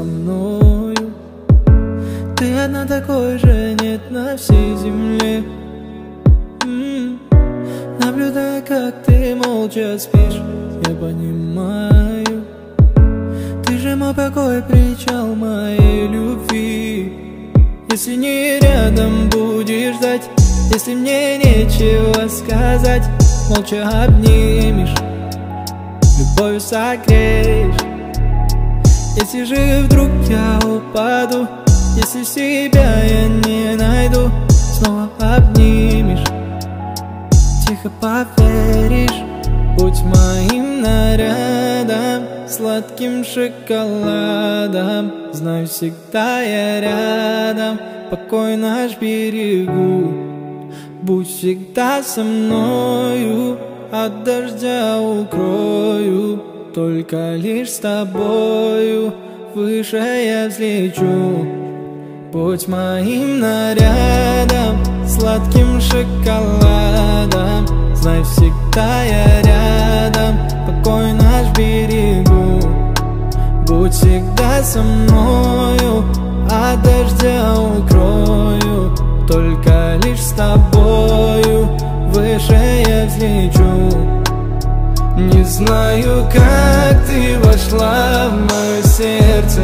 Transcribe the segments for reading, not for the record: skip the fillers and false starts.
мною. Ты одна, такой же нет на всей земле. Наблюдая, как ты молча спишь, я понимаю, ты же мой покой, причал моей любви. Если не рядом будешь ждать, если мне нечего сказать, молча обнимешь, любовью согреешь. Если же вдруг я упаду, если себя я не найду, снова обнимешь, тихо поверишь. Будь моим нарядом, сладким шоколадом, знаю, всегда я рядом, покой наш берегу. Будь всегда со мною, от дождя укрою, только лишь с тобою выше я взлечу. Будь моим нарядом, сладким шоколадом, знай, всегда я рядом, покой наш берегу. Будь всегда со мною, от дождя укрою, только лишь с тобою выше я взлечу. Не знаю, как ты вошла в мое сердце,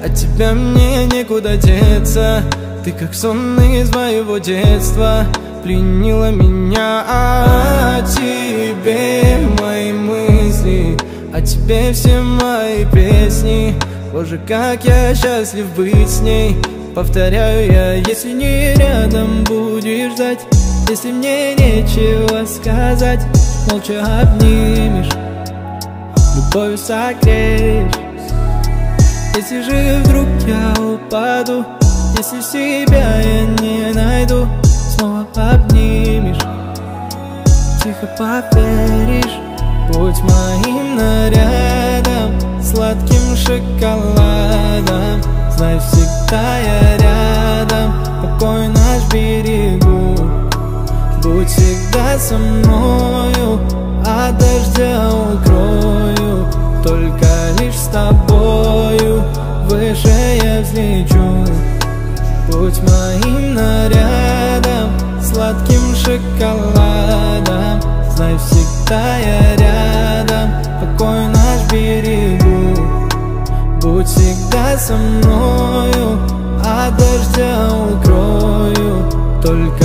от тебя мне некуда деться. Ты как сон из моего детства, пленила меня. О тебе мои мысли, о тебе все мои песни. Боже, как я счастлив быть с ней. Повторяю я, если не рядом будешь ждать, если мне нечего сказать, молча обнимешь, любовью согреешь. Если же вдруг я упаду, если себя я не найду, снова обнимешь, тихо поверишь. Будь моим нарядом, сладким шоколадом, знай, всегда я рядом, покой наш берегу. Будь всегда со мною, от дождя укрою, только лишь с тобою выше я взлечу. Будь моим нарядом, сладким шоколадом, знай, всегда я рядом, покой наш берегу. Будь всегда со мною, от дождя укрою, только